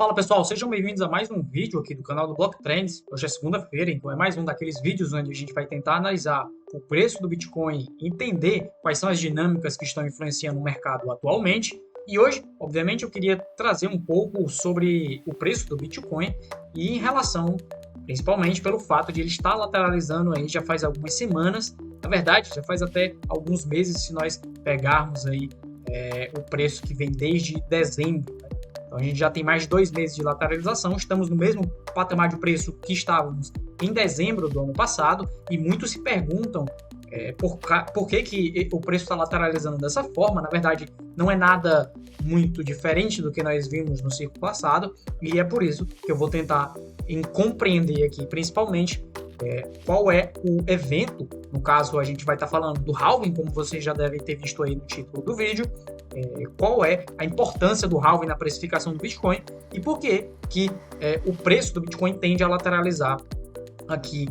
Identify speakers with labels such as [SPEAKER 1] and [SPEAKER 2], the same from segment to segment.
[SPEAKER 1] Fala pessoal, sejam bem-vindos a mais um vídeo aqui do canal do Block Trends. Hoje é segunda-feira, então é mais um daqueles vídeos onde a gente vai tentar analisar o preço do Bitcoin, entender quais são as dinâmicas que estão influenciando o mercado atualmente. E hoje, obviamente, eu queria trazer um pouco sobre o preço do Bitcoin e em relação, principalmente pelo fato de ele estar lateralizando aí já faz algumas semanas. Na verdade, já faz até alguns meses se nós pegarmos aí o preço que vem desde dezembro. Então, a gente já tem mais de 2 meses de lateralização, estamos no mesmo patamar de preço que estávamos em dezembro do ano passado, e muitos se perguntam por que o preço está lateralizando dessa forma. Na verdade, não é nada muito diferente do que nós vimos no ciclo passado, e é por isso que eu vou tentar compreender aqui, principalmente, qual é o evento. No caso, a gente vai estar falando do halving, como vocês já devem ter visto aí no título do vídeo. Qual é a importância do halving na precificação do Bitcoin e por que o preço do Bitcoin tende a lateralizar aqui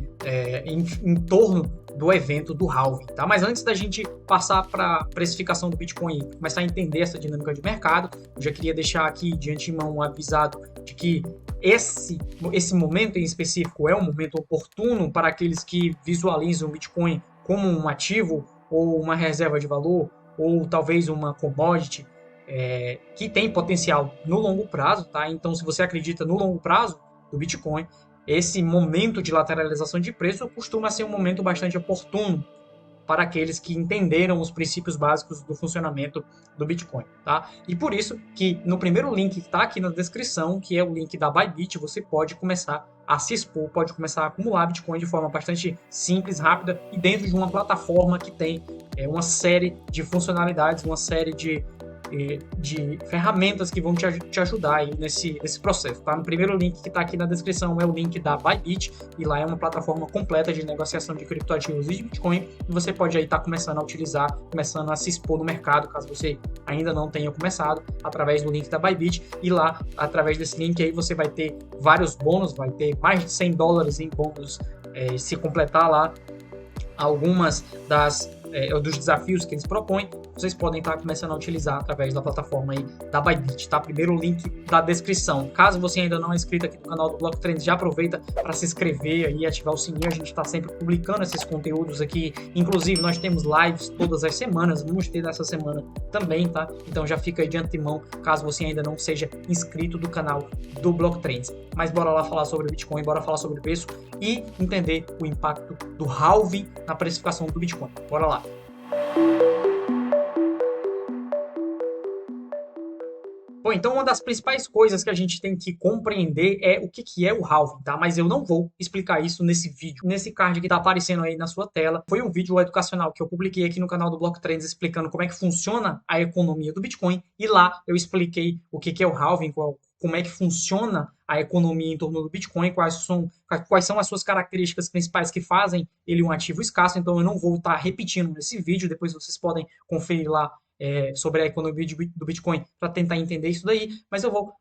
[SPEAKER 1] em torno do evento do halving, tá? Mas antes da gente passar para a precificação do Bitcoin e começar a entender essa dinâmica de mercado, eu já queria deixar aqui de antemão avisado de que esse momento em específico é um momento oportuno para aqueles que visualizam o Bitcoin como um ativo ou uma reserva de valor, ou talvez uma commodity que tem potencial no longo prazo, tá? Então, se você acredita no longo prazo do Bitcoin, esse momento de lateralização de preço costuma ser um momento bastante oportuno para aqueles que entenderam os princípios básicos do funcionamento do Bitcoin, tá? E por isso que no primeiro link que está aqui na descrição, que é o link da Bybit, você pode começar a se expor, pode começar a acumular Bitcoin de forma bastante simples, rápida e dentro de uma plataforma que tem uma série de funcionalidades, uma série de ferramentas que vão te ajudar aí nesse processo, tá? No primeiro link que está aqui na descrição é o link da Bybit, e lá é uma plataforma completa de negociação de criptoativos e de Bitcoin, e você pode aí estar começando a utilizar, começando a se expor no mercado, caso você ainda não tenha começado, através do link da Bybit. E lá, através desse link aí, você vai ter vários bônus, vai ter mais de $100 em bônus se completar lá algumas dos desafios que eles propõem. Vocês podem estar começando a utilizar através da plataforma aí da Bybit, tá? Primeiro link da descrição. Caso você ainda não é inscrito aqui no canal do Block Trends, já aproveita para se inscrever aí e ativar o sininho. A gente está sempre publicando esses conteúdos aqui. Inclusive, nós temos lives todas as semanas. Vamos ter nessa semana também, tá? Então já fica aí de antemão, caso você ainda não seja inscrito do canal do Block Trends. Mas bora lá falar sobre o Bitcoin, bora falar sobre o preço e entender o impacto do halving na precificação do Bitcoin. Bora lá. Bom, então uma das principais coisas que a gente tem que compreender é o que é o halving, tá? Mas eu não vou explicar isso nesse vídeo. Nesse card que tá aparecendo aí na sua tela, foi um vídeo educacional que eu publiquei aqui no canal do Block Trends explicando como é que funciona a economia do Bitcoin, e lá eu expliquei o que é o halving, como é que funciona a economia em torno do Bitcoin, quais são as suas características principais que fazem ele um ativo escasso. Então eu não vou estar repetindo nesse vídeo, depois vocês podem conferir lá sobre a economia do Bitcoin para tentar entender isso daí, mas eu vou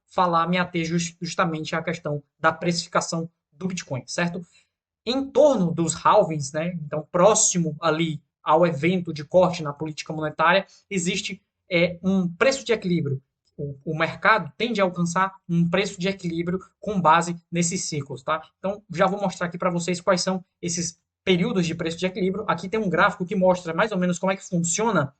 [SPEAKER 1] me ater justamente à questão da precificação do Bitcoin, certo? Em torno dos halvings, né, então próximo ali ao evento de corte na política monetária, existe um preço de equilíbrio. O mercado tende a alcançar um preço de equilíbrio com base nesses ciclos, tá? Então, já vou mostrar aqui para vocês quais são esses períodos de preço de equilíbrio. Aqui tem um gráfico que mostra mais ou menos como é que funciona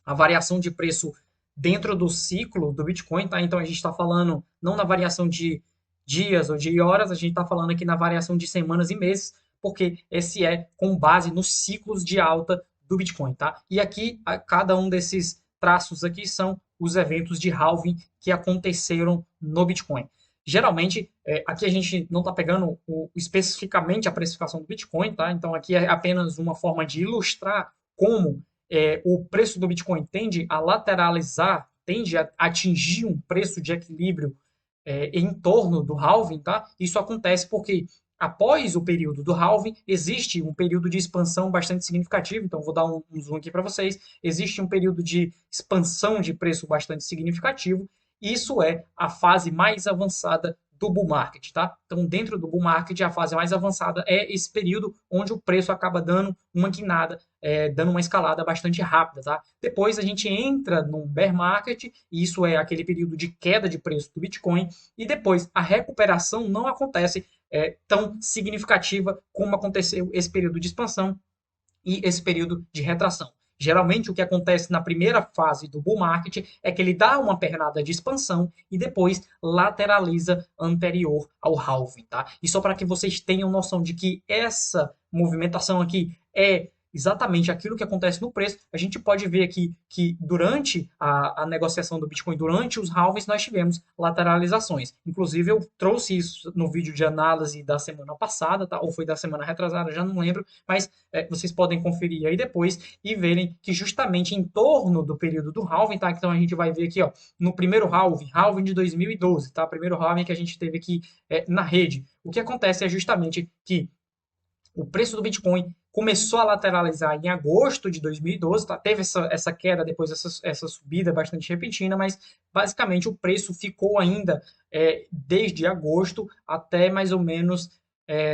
[SPEAKER 1] a variação de preço dentro do ciclo do Bitcoin, tá? Então, a gente está falando não na variação de dias ou de horas, a gente está falando aqui na variação de semanas e meses, porque esse é com base nos ciclos de alta do Bitcoin, tá? E aqui, cada um desses traços aqui são os eventos de halving que aconteceram no Bitcoin. Geralmente, aqui a gente não está pegando especificamente a precificação do Bitcoin, tá? Então, aqui é apenas uma forma de ilustrar como o preço do Bitcoin tende a lateralizar, tende a atingir um preço de equilíbrio em torno do halving, tá? Isso acontece porque após o período do halving, existe um período de expansão bastante significativo. Então, vou dar um zoom aqui para vocês. Existe um período de expansão de preço bastante significativo. Isso é a fase mais avançada do bull market, tá? Então, dentro do bull market, a fase mais avançada é esse período onde o preço acaba dando uma guinada, dando uma escalada bastante rápida, tá? Depois a gente entra num bear market, e isso é aquele período de queda de preço do Bitcoin, e depois a recuperação não acontece tão significativa como aconteceu esse período de expansão e esse período de retração. Geralmente, o que acontece na primeira fase do bull market é que ele dá uma pernada de expansão e depois lateraliza anterior ao halving, tá? E só para que vocês tenham noção de que essa movimentação aqui é exatamente aquilo que acontece no preço, a gente pode ver aqui que durante a negociação do Bitcoin, durante os halvings, nós tivemos lateralizações. Inclusive, eu trouxe isso no vídeo de análise da semana passada, tá? Ou foi da semana retrasada, já não lembro, mas vocês podem conferir aí depois e verem que justamente em torno do período do halving, tá? Então a gente vai ver aqui, ó, no primeiro halving de 2012, tá? Primeiro halving que a gente teve aqui na rede. O que acontece é justamente que o preço do Bitcoin começou a lateralizar em agosto de 2012, tá? Teve essa queda, depois essa subida bastante repentina, mas basicamente o preço ficou ainda desde agosto até mais ou menos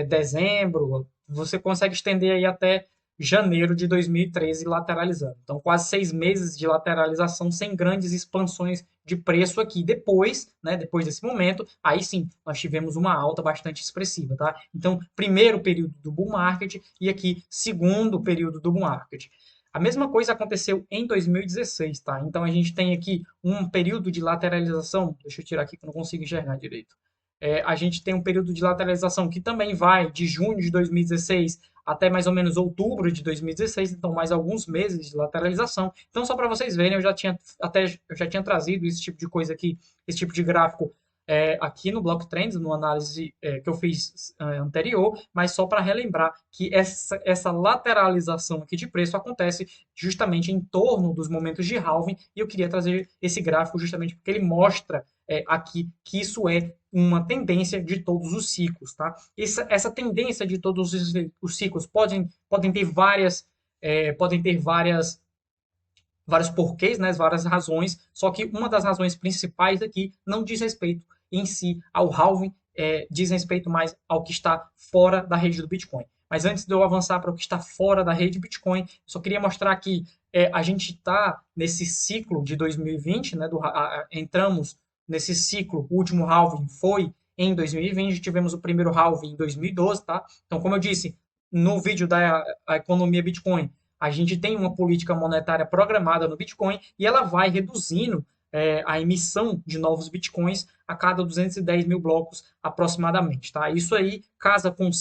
[SPEAKER 1] dezembro. Você consegue estender aí até janeiro de 2013 lateralizando. Então, quase 6 meses de lateralização sem grandes expansões de preço aqui. Depois, né, depois desse momento, aí sim, nós tivemos uma alta bastante expressiva, tá? Então, primeiro período do bull market e aqui, segundo período do bull market. A mesma coisa aconteceu em 2016, tá? Então, a gente tem aqui um período de lateralização. Deixa eu tirar aqui que eu não consigo enxergar direito. A gente tem um período de lateralização que também vai de junho de 2016 até mais ou menos outubro de 2016, então mais alguns meses de lateralização. Então, só para vocês verem, eu já tinha trazido esse tipo de coisa aqui, esse tipo de gráfico aqui no Block Trends, no análise que eu fiz anterior, mas só para relembrar que essa lateralização aqui de preço acontece justamente em torno dos momentos de halving, e eu queria trazer esse gráfico justamente porque ele mostra aqui que isso é uma tendência de todos os ciclos, tá? Essa tendência de todos os ciclos podem ter vários porquês, né, várias razões, só que uma das razões principais aqui não diz respeito em si ao halving, diz respeito mais ao que está fora da rede do Bitcoin. Mas antes de eu avançar para o que está fora da rede Bitcoin, só queria mostrar que a gente está nesse ciclo de 2020, né, entramos nesse ciclo, o último halving foi em 2020, tivemos o primeiro halving em 2012, tá? Então, como eu disse no vídeo da economia Bitcoin, a gente tem uma política monetária programada no Bitcoin e ela vai reduzindo a emissão de novos Bitcoins a cada 210 mil blocos aproximadamente, tá? Isso aí casa com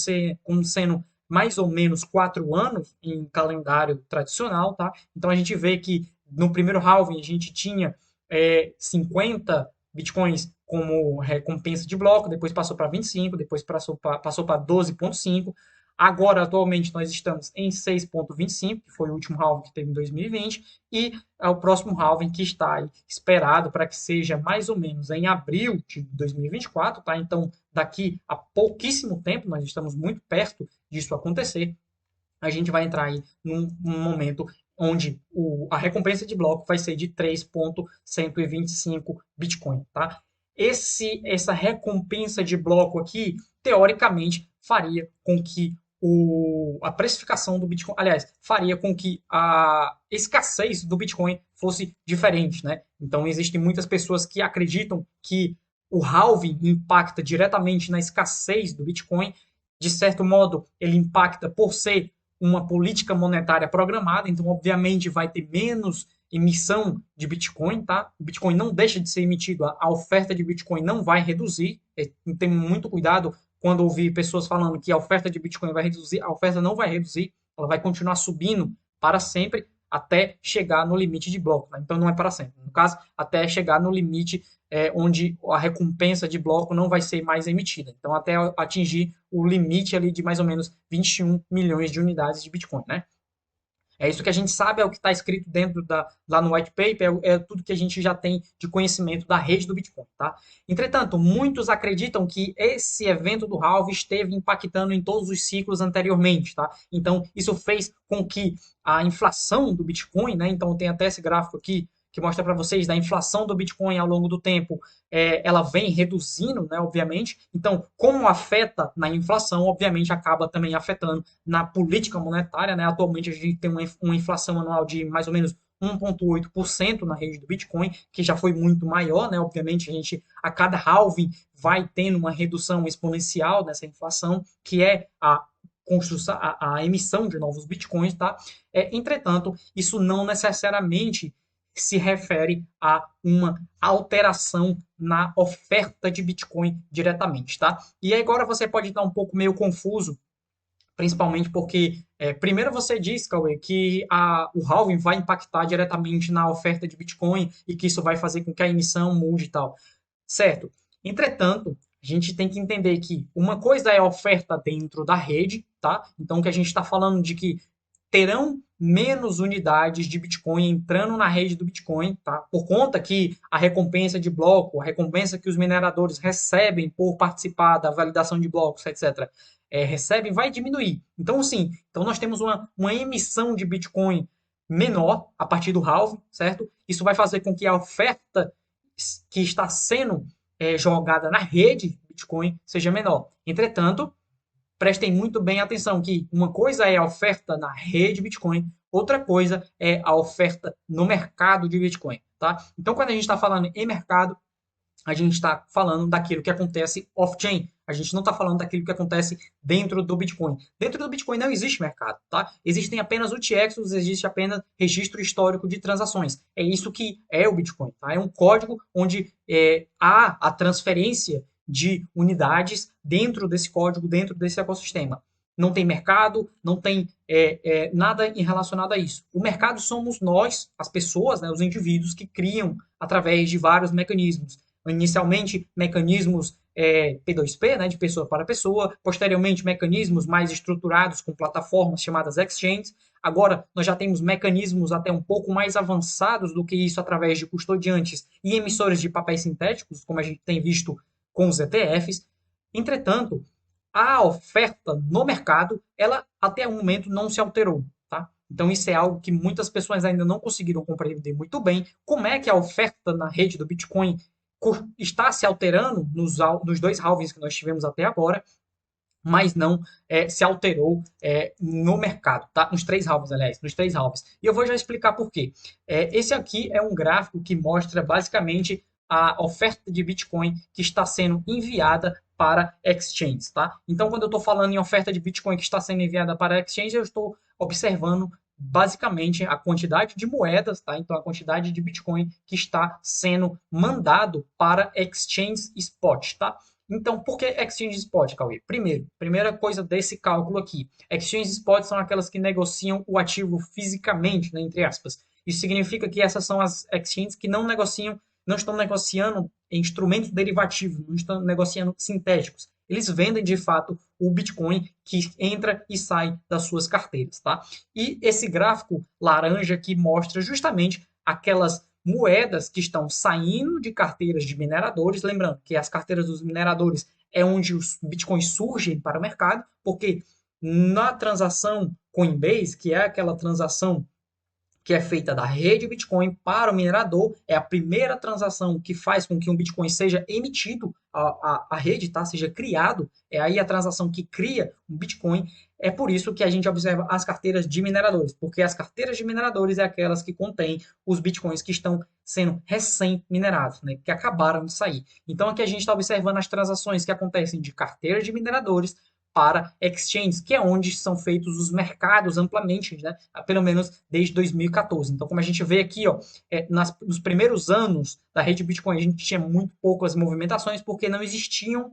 [SPEAKER 1] sendo mais ou menos 4 anos em calendário tradicional, tá? Então a gente vê que no primeiro halving a gente tinha 50 Bitcoins como recompensa de bloco, depois passou para 25, depois passou para 12,5. Agora, atualmente, nós estamos em 6,25, que foi o último halving que teve em 2020, e é o próximo halving que está esperado para que seja mais ou menos em abril de 2024, tá? Então, daqui a pouquíssimo tempo, nós estamos muito perto disso acontecer, a gente vai entrar aí num momento onde a recompensa de bloco vai ser de 3,125 Bitcoin, tá? Essa recompensa de bloco aqui, teoricamente, faria com que a precificação do Bitcoin, aliás, faria com que a escassez do Bitcoin fosse diferente, né? Então, existem muitas pessoas que acreditam que o halving impacta diretamente na escassez do Bitcoin. De certo modo, ele impacta por ser uma política monetária programada, então, obviamente, vai ter menos emissão de Bitcoin, tá? O Bitcoin não deixa de ser emitido, a oferta de Bitcoin não vai reduzir, tem muito cuidado quando ouvir pessoas falando que a oferta de Bitcoin vai reduzir, a oferta não vai reduzir, ela vai continuar subindo para sempre até chegar no limite de bloco, né? Então não é para sempre. No caso, até chegar no limite onde a recompensa de bloco não vai ser mais emitida. Então até atingir o limite ali de mais ou menos 21 milhões de unidades de Bitcoin, né? É isso que a gente sabe, é o que está escrito lá no white paper, é tudo que a gente já tem de conhecimento da rede do Bitcoin, tá? Entretanto, muitos acreditam que esse evento do halving esteve impactando em todos os ciclos anteriormente, tá? Então, isso fez com que a inflação do Bitcoin, né? Então, tem até esse gráfico aqui que mostra para vocês da inflação do Bitcoin ao longo do tempo, ela vem reduzindo, né, obviamente. Então, como afeta na inflação, obviamente acaba também afetando na política monetária, né? Atualmente a gente tem uma inflação anual de mais ou menos 1,8% na rede do Bitcoin, que já foi muito maior, né? Obviamente, a cada halving vai tendo uma redução exponencial dessa inflação, que é a construção, a emissão de novos Bitcoins, tá? Entretanto, isso não necessariamente se refere a uma alteração na oferta de Bitcoin diretamente, tá? E agora você pode estar um pouco meio confuso, principalmente porque, primeiro você diz, Cauê, que o halving vai impactar diretamente na oferta de Bitcoin e que isso vai fazer com que a emissão mude e tal. Certo. Entretanto, a gente tem que entender que uma coisa é a oferta dentro da rede, tá? Então, que a gente está falando de que terão menos unidades de Bitcoin entrando na rede do Bitcoin, tá? Por conta que a recompensa de bloco, a recompensa que os mineradores recebem por participar da validação de blocos, etc., recebem, vai diminuir. Então, sim, então nós temos uma emissão de Bitcoin menor a partir do halving, certo? Isso vai fazer com que a oferta que está sendo jogada na rede Bitcoin seja menor. Entretanto, prestem muito bem atenção que uma coisa é a oferta na rede Bitcoin, outra coisa é a oferta no mercado de Bitcoin, tá? Então, quando a gente está falando em mercado, a gente está falando daquilo que acontece off-chain. A gente não está falando daquilo que acontece dentro do Bitcoin. Dentro do Bitcoin não existe mercado, tá? Existem apenas UTXOs, existe apenas registro histórico de transações. É isso que é o Bitcoin, tá? É um código onde há a transferência de unidades dentro desse código, dentro desse ecossistema. Não tem mercado, não tem nada relacionado a isso. O mercado somos nós, as pessoas, né, os indivíduos que criam através de vários mecanismos. Inicialmente, mecanismos P2P, né, de pessoa para pessoa, posteriormente, mecanismos mais estruturados com plataformas chamadas exchanges. Agora, nós já temos mecanismos até um pouco mais avançados do que isso através de custodiantes e emissores de papéis sintéticos, como a gente tem visto com os ETFs. Entretanto, a oferta no mercado, ela até o momento não se alterou, tá? Então isso é algo que muitas pessoas ainda não conseguiram compreender muito bem, como é que a oferta na rede do Bitcoin está se alterando nos dois halvings que nós tivemos até agora, mas não se alterou no mercado, tá? Nos três halvings, aliás, nos três halvings. E eu vou já explicar por quê. Esse aqui é um gráfico que mostra basicamente a oferta de Bitcoin que está sendo enviada para exchanges, tá? Então, quando eu estou falando em oferta de Bitcoin que está sendo enviada para exchange, eu estou observando basicamente a quantidade de moedas, tá? Então, a quantidade de Bitcoin que está sendo mandado para exchange spot, tá? Então, por que exchange spot, Cauê? Primeira coisa desse cálculo aqui. Exchange spot são aquelas que negociam o ativo fisicamente, né, entre aspas. Isso significa que essas são as exchanges que não estão negociando instrumentos derivativos, não estão negociando sintéticos. Eles vendem, de fato, o Bitcoin que entra e sai das suas carteiras, tá? E esse gráfico laranja aqui mostra justamente aquelas moedas que estão saindo de carteiras de mineradores. Lembrando que as carteiras dos mineradores é onde os Bitcoins surgem para o mercado, porque na transação Coinbase, que é aquela transação que é feita da rede Bitcoin para o minerador, é a primeira transação que faz com que um Bitcoin seja emitido à rede, tá? Seja criado, é aí a transação que cria um Bitcoin. É por isso que a gente observa as carteiras de mineradores, porque as carteiras de mineradores é aquelas que contêm os Bitcoins que estão sendo recém-minerados, né? Que acabaram de sair. Então aqui a gente está observando as transações que acontecem de carteiras de mineradores para exchanges, que é onde são feitos os mercados amplamente, né? Pelo menos desde 2014. Então, como a gente vê aqui, ó, nos primeiros anos da rede Bitcoin, a gente tinha muito poucas movimentações porque não existiam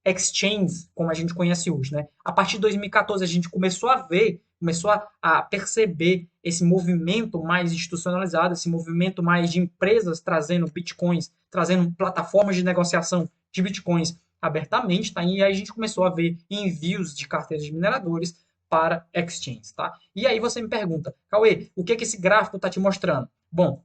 [SPEAKER 1] exchanges como a gente conhece hoje, né? A partir de 2014 a gente começou a perceber esse movimento mais institucionalizado, esse movimento mais de empresas trazendo bitcoins, trazendo plataformas de negociação de bitcoins abertamente, tá? E aí a gente começou a ver envios de carteiras de mineradores para exchanges, tá? E aí você me pergunta, Cauê, o que é que esse gráfico está te mostrando? Bom,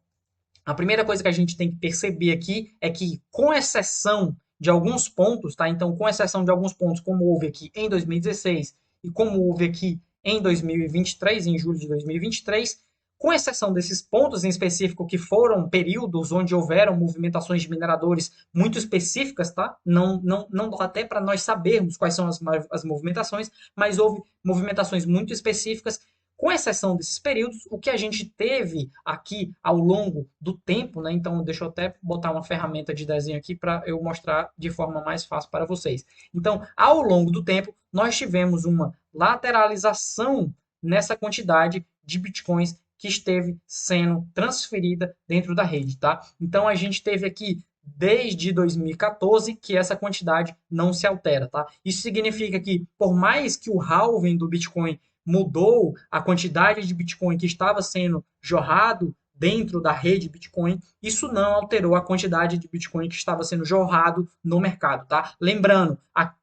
[SPEAKER 1] a primeira coisa que a gente tem que perceber aqui é que, com exceção de alguns pontos, tá? Então, com exceção de alguns pontos, como houve aqui em 2016 e como houve aqui em 2023, em julho de 2023, Com exceção desses pontos em específico que foram períodos onde houveram movimentações de mineradores muito específicas, tá? Não dá até para nós sabermos quais são as movimentações, mas houve movimentações muito específicas. Com exceção desses períodos, o que a gente teve aqui ao longo do tempo, né? Então, deixa eu até botar uma ferramenta de desenho aqui para eu mostrar de forma mais fácil para vocês. Então, ao longo do tempo, nós tivemos uma lateralização nessa quantidade de bitcoins que esteve sendo transferida dentro da rede, tá? Então, a gente teve aqui desde 2014 que essa quantidade não se altera, tá? Isso significa que, por mais que o halving do Bitcoin mudou a quantidade de Bitcoin que estava sendo jorrado dentro da rede Bitcoin, isso não alterou a quantidade de Bitcoin que estava sendo jorrado no mercado, tá? Lembrando,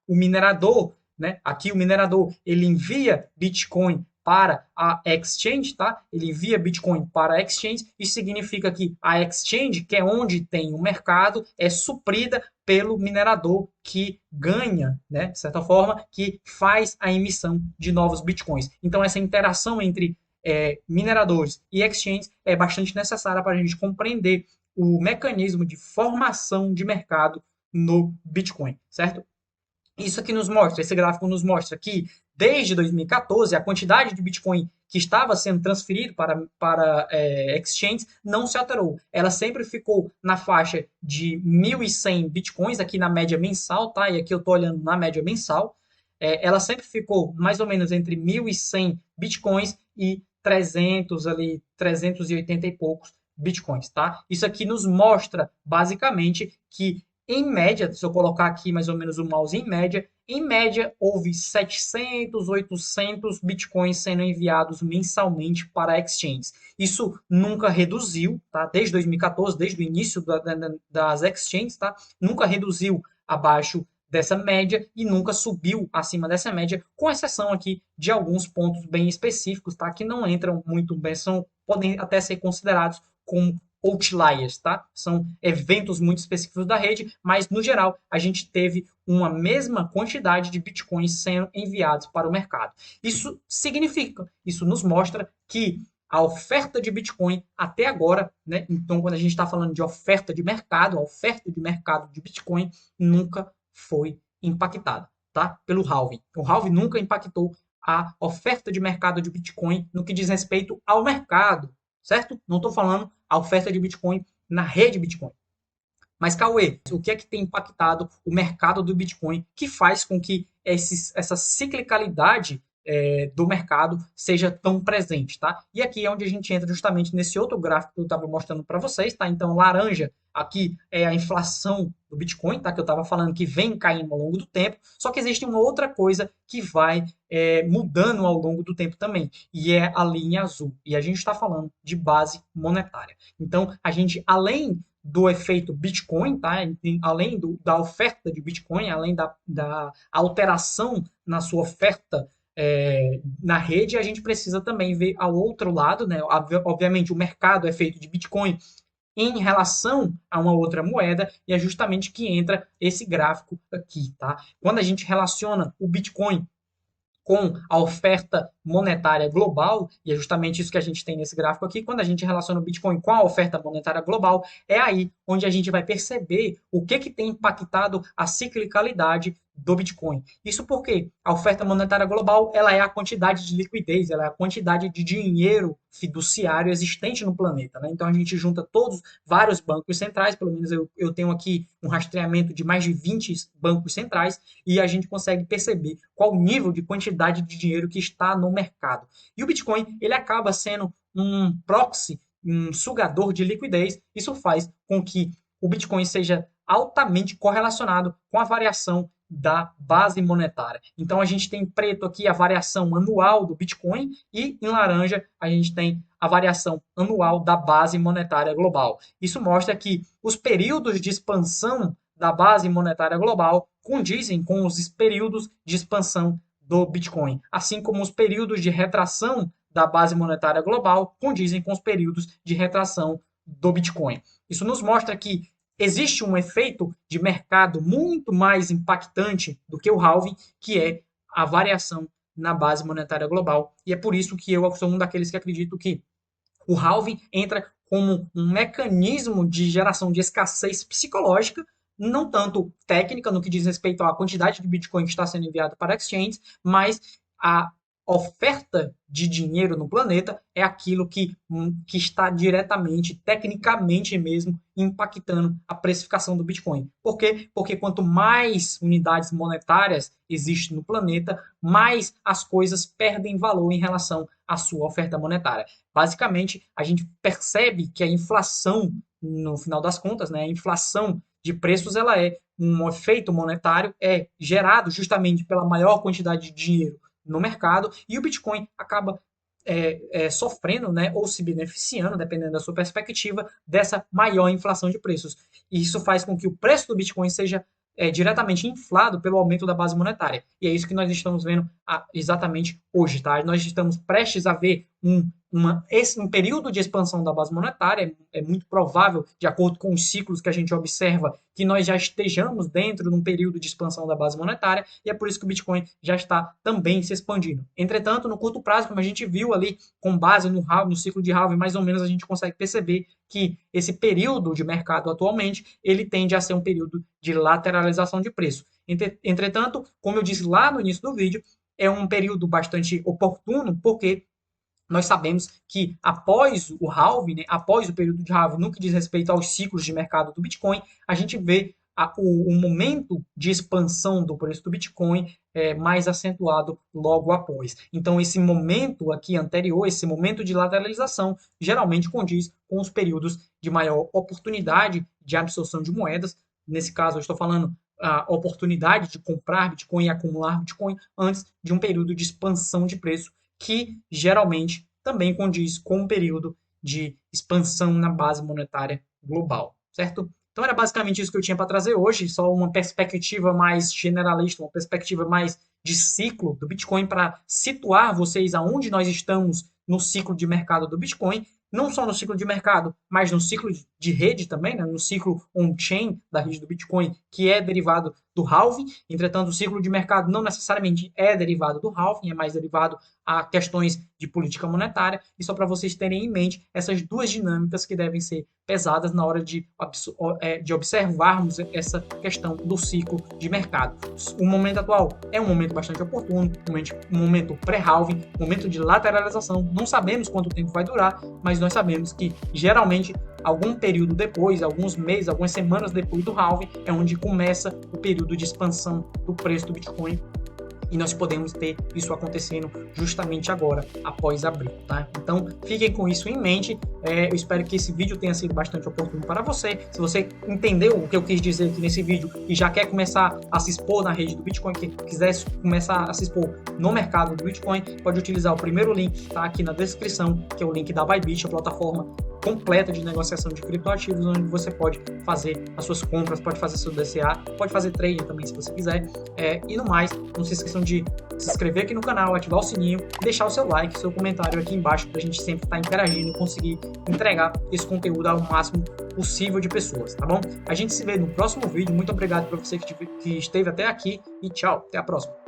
[SPEAKER 1] o minerador, né? Aqui o minerador, ele envia Bitcoin para a exchange, tá? Ele envia Bitcoin para a exchange. Isso significa que a exchange, que é onde tem o mercado, é suprida pelo minerador que ganha, né? De certa forma, que faz a emissão de novos Bitcoins. Então, essa interação entre mineradores e exchanges é bastante necessária para a gente compreender o mecanismo de formação de mercado no Bitcoin, certo? Isso aqui nos mostra, esse gráfico nos mostra que desde 2014 a quantidade de Bitcoin que estava sendo transferido para exchanges não se alterou. Ela sempre ficou na faixa de 1.100 Bitcoins, aqui na média mensal, tá? E aqui eu estou olhando na média mensal. Ela sempre ficou mais ou menos entre 1.100 Bitcoins e 300 ali, 380 e poucos Bitcoins, tá? Isso aqui nos mostra basicamente que em média, se eu colocar aqui mais ou menos o mouse em média houve 700, 800 bitcoins sendo enviados mensalmente para exchanges. Isso nunca reduziu, tá? Desde 2014, desde o início das exchanges, tá? Nunca reduziu abaixo dessa média e nunca subiu acima dessa média, com exceção aqui de alguns pontos bem específicos, tá? Que não entram muito bem, podem até ser considerados como outliers, tá? São eventos muito específicos da rede, mas no geral a gente teve uma mesma quantidade de bitcoins sendo enviados para o mercado. Isso significa, isso nos mostra que a oferta de Bitcoin até agora, né? Então, quando a gente está falando de oferta de mercado, a oferta de mercado de Bitcoin nunca foi impactada, tá? Pelo halving. O halving nunca impactou a oferta de mercado de Bitcoin no que diz respeito ao mercado, certo? Não estou falando a oferta de Bitcoin na rede Bitcoin. Mas, Cauê, o que é que tem impactado o mercado do Bitcoin que faz com que essa ciclicalidade do mercado seja tão presente, tá? E aqui é onde a gente entra justamente nesse outro gráfico que eu estava mostrando para vocês, tá? Então, laranja aqui é a inflação do Bitcoin, tá? Que eu estava falando que vem caindo ao longo do tempo, só que existe uma outra coisa que vai mudando ao longo do tempo também, e é a linha azul. E a gente está falando de base monetária. Então, a gente, além do efeito Bitcoin, tá? Além da oferta de Bitcoin, além da alteração na sua oferta na rede, a gente precisa também ver ao outro lado, né? Obviamente, o mercado é feito de Bitcoin em relação a uma outra moeda, e é justamente que entra esse gráfico aqui, tá? Quando a gente relaciona o Bitcoin com a oferta monetária global, e é justamente isso que a gente tem nesse gráfico aqui, quando a gente relaciona o Bitcoin com a oferta monetária global, é aí onde a gente vai perceber o que tem impactado a ciclicalidade do Bitcoin. Isso porque a oferta monetária global, ela é a quantidade de liquidez, ela é a quantidade de dinheiro fiduciário existente no planeta, né? Então a gente junta vários bancos centrais, pelo menos eu tenho aqui um rastreamento de mais de 20 bancos centrais, e a gente consegue perceber qual o nível de quantidade de dinheiro que está no mercado. E o Bitcoin, ele acaba sendo um proxy, um sugador de liquidez. Isso faz com que o Bitcoin seja altamente correlacionado com a variação da base monetária. Então a gente tem em preto aqui a variação anual do Bitcoin e em laranja a gente tem a variação anual da base monetária global. Isso mostra que os períodos de expansão da base monetária global condizem com os períodos de expansão do Bitcoin, assim como os períodos de retração da base monetária global condizem com os períodos de retração do Bitcoin. Isso nos mostra que existe um efeito de mercado muito mais impactante do que o halving, que é a variação na base monetária global. E é por isso que eu sou um daqueles que acredito que O halving entra como um mecanismo de geração de escassez psicológica, não tanto técnica no que diz respeito à quantidade de Bitcoin que está sendo enviado para exchanges, mas a oferta de dinheiro no planeta é aquilo que está diretamente, tecnicamente mesmo, impactando a precificação do Bitcoin. Por quê? Porque quanto mais unidades monetárias existem no planeta, mais as coisas perdem valor em relação à sua oferta monetária. Basicamente, a gente percebe que a inflação, no final das contas, né, a inflação de preços, ela é um efeito monetário, é gerado justamente pela maior quantidade de dinheiro no mercado, e o Bitcoin acaba sofrendo, né, ou se beneficiando, dependendo da sua perspectiva, dessa maior inflação de preços. E isso faz com que o preço do Bitcoin seja diretamente inflado pelo aumento da base monetária. E é isso que nós estamos vendo exatamente hoje. Tá? Nós estamos prestes a ver um período de expansão da base monetária. É muito provável, de acordo com os ciclos que a gente observa, que nós já estejamos dentro de um período de expansão da base monetária, e é por isso que o Bitcoin já está também se expandindo. Entretanto, no curto prazo, como a gente viu ali, com base no ciclo de halving, mais ou menos a gente consegue perceber que esse período de mercado atualmente, ele tende a ser um período de lateralização de preço. Entretanto, como eu disse lá no início do vídeo, é um período bastante oportuno, porque nós sabemos que após o halving, né, após o período de halving, no que diz respeito aos ciclos de mercado do Bitcoin, a gente vê o momento de expansão do preço do Bitcoin mais acentuado logo após. Então, esse momento aqui anterior, esse momento de lateralização, geralmente condiz com os períodos de maior oportunidade de absorção de moedas. Nesse caso, eu estou falando a oportunidade de comprar Bitcoin e acumular Bitcoin antes de um período de expansão de preço, que geralmente também condiz com um período de expansão na base monetária global, certo? Então era basicamente isso que eu tinha para trazer hoje, só uma perspectiva mais generalista, uma perspectiva mais de ciclo do Bitcoin para situar vocês aonde nós estamos no ciclo de mercado do Bitcoin, não só no ciclo de mercado, mas no ciclo de rede também, né? No ciclo on-chain da rede do Bitcoin, que é derivado do halving. Entretanto, o ciclo de mercado não necessariamente é derivado do halving, é mais derivado a questões de política monetária. E só para vocês terem em mente essas duas dinâmicas que devem ser pesadas na hora de observarmos essa questão do ciclo de mercado. O momento atual é um momento bastante oportuno, um momento pré-halving, um momento de lateralização. Não sabemos quanto tempo vai durar, mas nós sabemos que geralmente algum período depois, alguns meses, algumas semanas depois do halving, é onde começa o período de expansão do preço do Bitcoin. E nós podemos ter isso acontecendo justamente agora, após abril, tá? Então, fiquem com isso em mente. Eu espero que esse vídeo tenha sido bastante oportuno para você. Se você entendeu o que eu quis dizer aqui nesse vídeo e já quer começar a se expor na rede do Bitcoin, que quiser começar a se expor no mercado do Bitcoin, pode utilizar o primeiro link que está aqui na descrição, que é o link da Bybit, a plataforma completa de negociação de criptoativos, onde você pode fazer as suas compras, pode fazer seu DCA, pode fazer trade também se você quiser. E no mais, não se esqueçam de se inscrever aqui no canal, ativar o sininho, deixar o seu like, seu comentário aqui embaixo, para a gente sempre estar interagindo e conseguir entregar esse conteúdo ao máximo possível de pessoas, tá bom? A gente se vê no próximo vídeo. Muito obrigado para você que esteve até aqui e tchau, até a próxima.